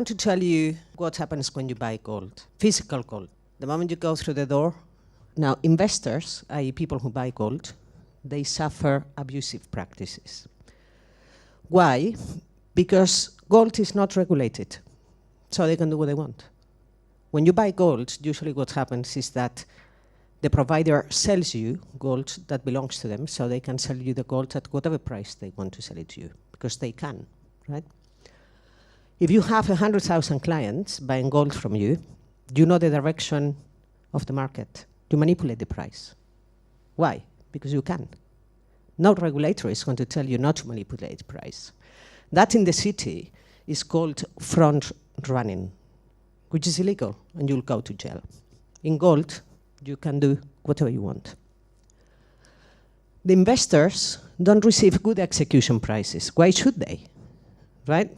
want to tell you what happens when you buy gold, physical gold. The moment you go through the door, now investors, i.e. people who buy gold, they suffer abusive practices. Why? Because gold is not regulated, so they can do what they want. When you buy gold, usually what happens is that the provider sells you gold that belongs to them, so they can sell you the gold at whatever price they want to sell it to you, because they can, right? If you have 100,000 clients buying gold from you, you know the direction of the market. You manipulate the price. Why? Because you can. No regulator is going to tell you not to manipulate the price. That in the city is called front running, which is illegal, and you'll go to jail. In gold, you can do whatever you want. The investors don't receive good execution prices. Why should they? Right?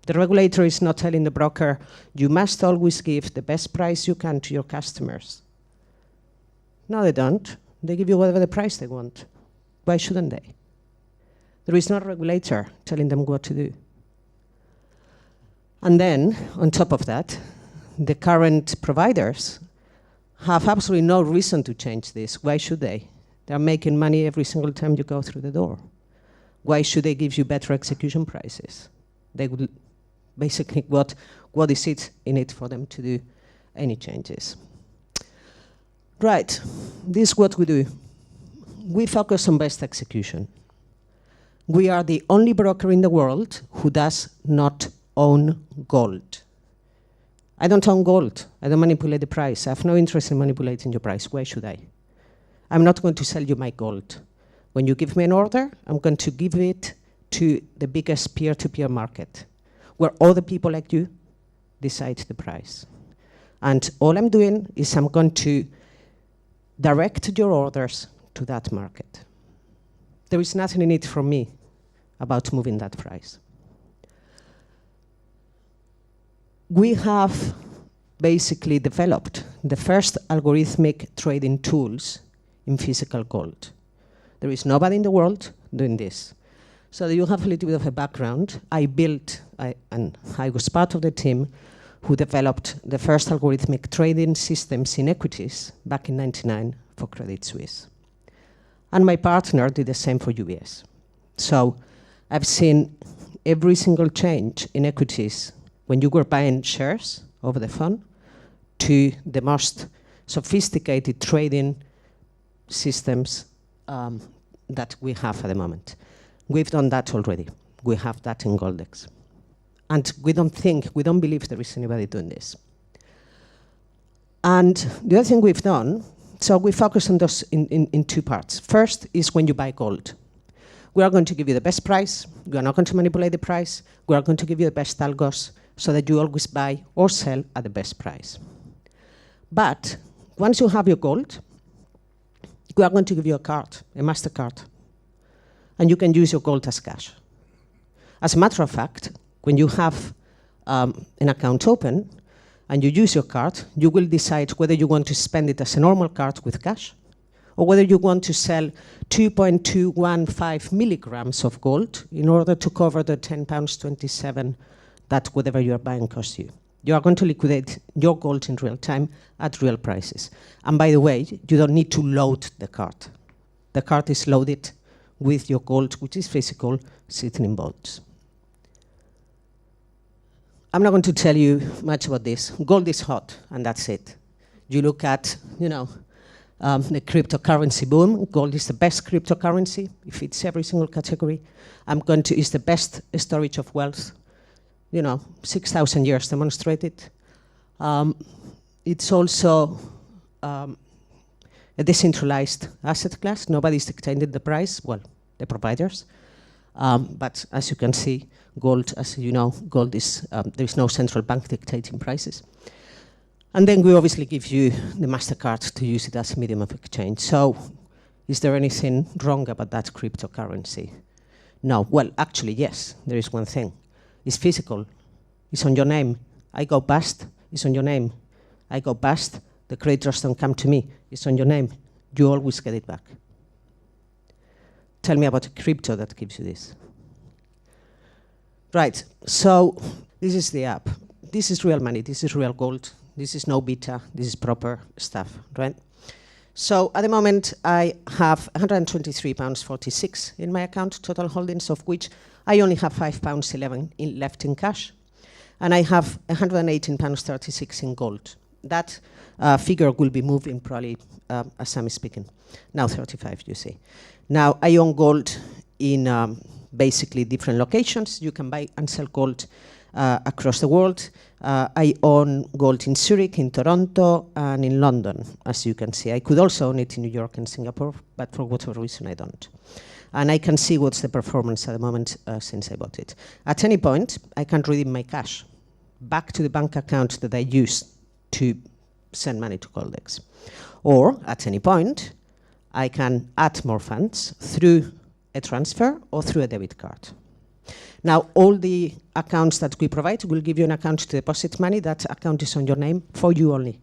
The regulator is not telling the broker, you must always give the best price you can to your customers. No, they don't. They give you whatever the price they want. Why shouldn't they? There is no regulator telling them what to do. And then, on top of that, the current providers have absolutely no reason to change this. Why should they? They're making money every single time you go through the door. Why should they give you better execution prices? They would basically, what is it in it for them to do any changes? Right, this is what we do. We focus on best execution. We are the only broker in the world who does not own gold. I don't own gold. I don't manipulate the price. I have no interest in manipulating your price. Why should I? I'm not going to sell you my gold. When you give me an order, I'm going to give it to the biggest peer-to-peer market, where other people like you decide the price. And all I'm doing is I'm going to direct your orders to that market. There is nothing in it from me about moving that price. We have basically developed the first algorithmic trading tools in physical gold. There is nobody in the world doing this. So you have a little bit of a background. I was part of the team who developed the first algorithmic trading systems in equities back in '99 for Credit Suisse. And my partner did the same for UBS. So I've seen every single change in equities when you were buying shares over the phone to the most sophisticated trading systems that we have at the moment. We've done that already. We have that in Goldex. And we don't believe there is anybody doing this. And the other thing we've done, so we focus on those in two parts. First is when you buy gold. We are going to give you the best price. We are not going to manipulate the price. We are going to give you the best algos so that you always buy or sell at the best price. But once you have your gold, we are going to give you a card, a MasterCard. And you can use your gold as cash. As a matter of fact, when you have an account open and you use your card, you will decide whether you want to spend it as a normal card with cash or whether you want to sell 2.215 milligrams of gold in order to cover the £10.27 that whatever you are buying costs you. You are going to liquidate your gold in real time at real prices. And by the way, you don't need to load the card. The card is loaded with your gold, which is physical, sitting in vaults. I'm not going to tell you much about this. Gold is hot, and that's it. You look at, the cryptocurrency boom. Gold is the best cryptocurrency. It fits every single category. It's the best storage of wealth. 6,000 years demonstrated. It's also a decentralized asset class. Nobody's dictating the price. Well, the providers. But as you can see, gold, as you know, gold is, there's no central bank dictating prices. And then we obviously give you the MasterCard to use it as a medium of exchange. So is there anything wrong about that cryptocurrency? No. Well, actually, yes, there is one thing. It's physical. It's on your name. I go bust, it's on your name. I go bust, the creditors don't come to me. It's on your name. You always get it back. Tell me about a crypto that gives you this. Right, so this is the app. this is real money, this is real gold, this is no beta, this is proper stuff, right? So at the moment, I have £123.46 in my account, total holdings, of which I only have £5.11 left in cash, and I have £118.36 in gold. That figure will be moving probably as I'm speaking. Now 35, you see. Now I own gold in basically different locations. You can buy and sell gold across the world. I own gold in Zurich, in Toronto, and in London, as you can see. I could also own it in New York and Singapore, but for whatever reason I don't. And I can see what's the performance at the moment since I bought it. At any point, I can redeem my cash back to the bank account that I used to send money to Goldex. Or, at any point, I can add more funds through a transfer or through a debit card. Now, all the accounts that we provide will give you an account to deposit money. That account is on your name for you only.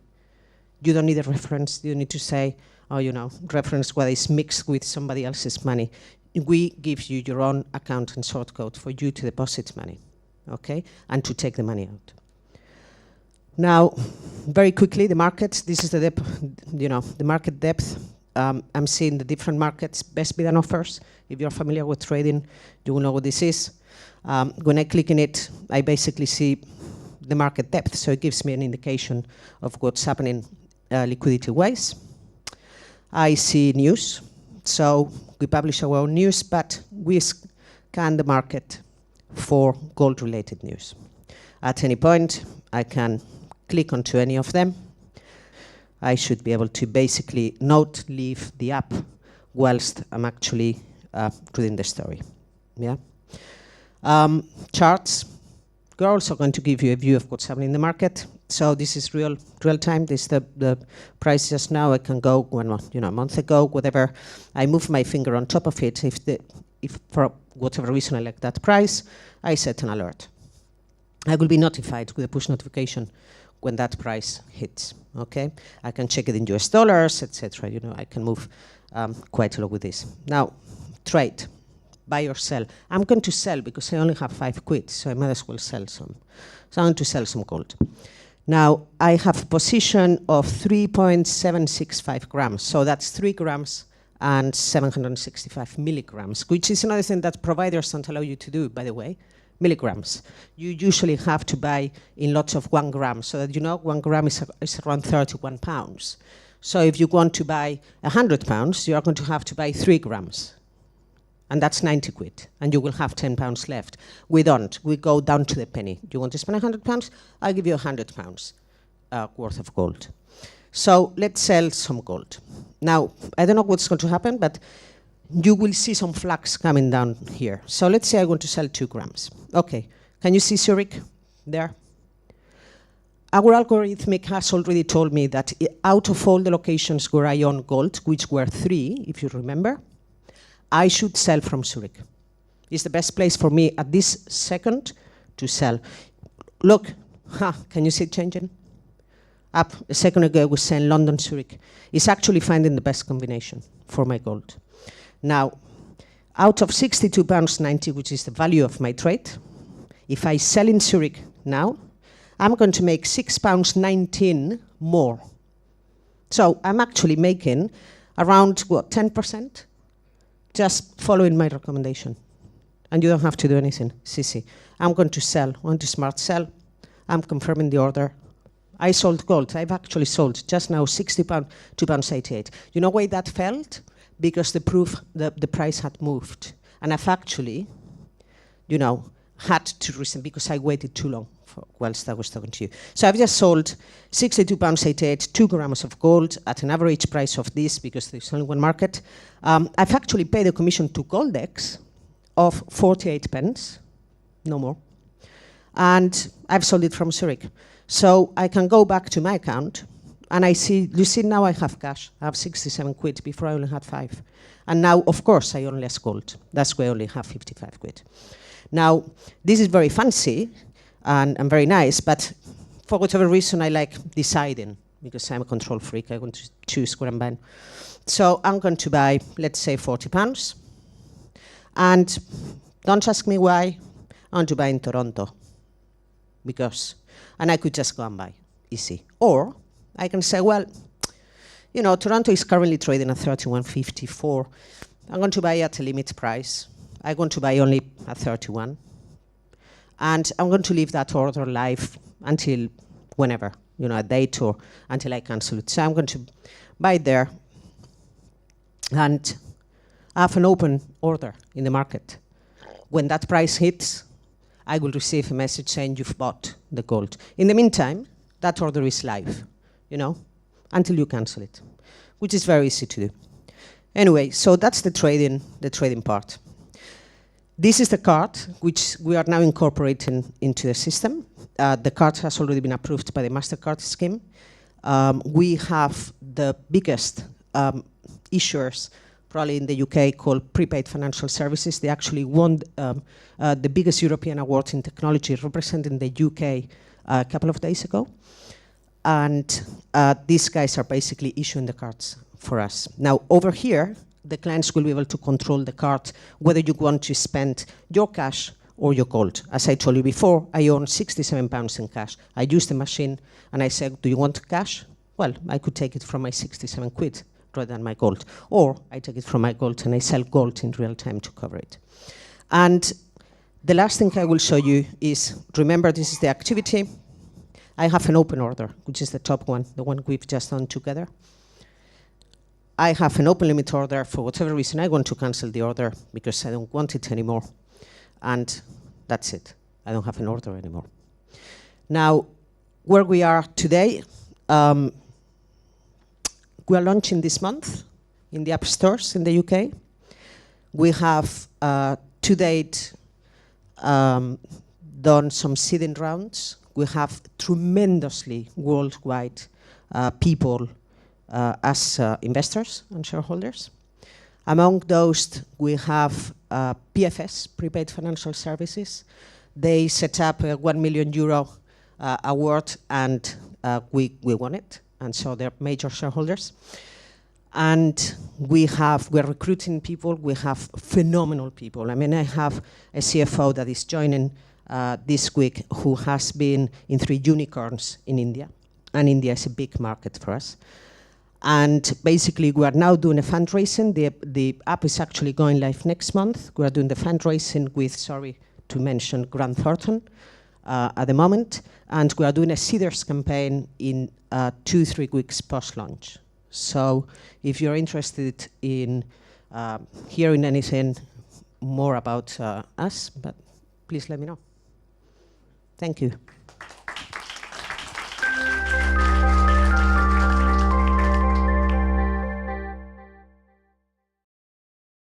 You don't need a reference. You don't need to say, oh, you know, reference whether it's mixed with somebody else's money. We give you your own account and sort code for you to deposit money, okay, and to take the money out. Now, very quickly, the markets. This is the the market depth. I'm seeing the different markets, best bid and offers. If you're familiar with trading, you will know what this is. When I click in it, I basically see the market depth, so it gives me an indication of what's happening liquidity-wise. I see news, so we publish our own news, but we scan the market for gold-related news. At any point, I can click onto any of them. I should be able to basically not leave the app whilst I'm actually reading the story. Yeah. Charts. We're also going to give you a view of what's happening in the market. So this is real time. This is the price just now. I can go a month ago, whatever. I move my finger on top of it. If for whatever reason I like that price, I set an alert. I will be notified with a push notification when that price hits. Okay, I can check it in US dollars, etc. You know, I can move quite a lot with this. Now, trade. Buy or sell. I'm going to sell because I only have £5, so I might as well sell some. So I'm going to sell some gold. Now, I have a position of 3.765 grams. So that's 3 grams and 765 milligrams, which is another thing that providers don't allow you to do, by the way. Milligrams. You usually have to buy in lots of 1 gram, so that 1 gram is around 31 pounds. So if you want to buy 100 pounds, you are going to have to buy 3 grams. And that's £90, and you will have £10 left. We don't. We go down to the penny. You want to spend £100? I'll give you £100 worth of gold. So let's sell some gold. Now, I don't know what's going to happen, but you will see some flags coming down here. So let's say I want to sell 2 grams. Okay, can you see Zurich there? Our algorithmic has already told me that out of all the locations where I own gold, which were 3, if you remember, I should sell from Zurich. It's the best place for me at this second to sell. Look, can you see it changing? Up a second ago, I was saying London, Zurich. It's actually finding the best combination for my gold. Now, out of £62.90, which is the value of my trade, if I sell in Zurich now, I'm going to make £6.19 more. So I'm actually making around, 10%? Just following my recommendation. And you don't have to do anything, CC. I'm going to sell, I want to smart sell. I'm confirming the order. I sold gold. I've actually sold just now £60, £2.88. You know why that felt? Because the price had moved. And I've actually, had to reason because I waited too long whilst I was talking to you. So I've just sold £62.88, 2 grams of gold at an average price of this, because there's only one market. I've actually paid a commission to Goldex of 48 pence, no more. And I've sold it from Zurich. So I can go back to my account and I see, you see now I have cash. I have £67. Before I only had 5. And now, of course, I own less gold. That's why I only have £55. Now, this is very fancy and very nice, but for whatever reason, I like deciding, because I'm a control freak. I want to choose what I'm buying. So I'm going to buy, let's say, £40. And don't ask me why. I want to buy in Toronto, because And I could just go and buy, easy. Or I can say, well, you know, Toronto is currently trading at 31.54. I'm going to buy at a limit price. I'm going to buy only at 31. And I'm going to leave that order live until whenever, you know, a date or until I cancel it. So I'm going to buy there and have an open order in the market. When that price hits, I will receive a message saying you've bought the gold. In the meantime, that order is live, you know, until you cancel it, which is very easy to do. Anyway, so that's the trading part. This is the card, which we are now incorporating into the system. The card has already been approved by the MasterCard scheme. We have the biggest issuers probably in the UK called Prepaid Financial Services. They actually won the biggest European award in technology representing the UK a couple of days ago. And these guys are basically issuing the cards for us. Now, over here, the clients will be able to control the card, whether you want to spend your cash or your gold. As I told you before, I own £67 in cash. I use the machine and I said, do you want cash? Well, I could take it from my 67 quid rather than my gold. Or I take it from my gold and I sell gold in real time to cover it. And the last thing I will show you is, remember this is the activity. I have an open order, which is the top one, the one we've just done together. I have an open limit order. For whatever reason, I want to cancel the order because I don't want it anymore. And that's it. I don't have an order anymore. Now, where we are today, we are launching this month in the app stores in the UK. We have, to date, done some seeding rounds. We have tremendously worldwide people as investors and shareholders. Among those, we have PFS, Prepaid Financial Services. They set up a €1 million award, and we won it, and so they're major shareholders. And we're recruiting people. We have phenomenal people. I mean, I have a CFO that is joining this week who has been in 3 unicorns in India, and India is a big market for us. And basically, we are now doing a fundraising. The app is actually going live next month. We are doing the fundraising with, sorry to mention, Grant Thornton at the moment. And we are doing a seeders campaign in 2-3 weeks post-launch. So if you're interested in hearing anything more about us, but please let me know. Thank you.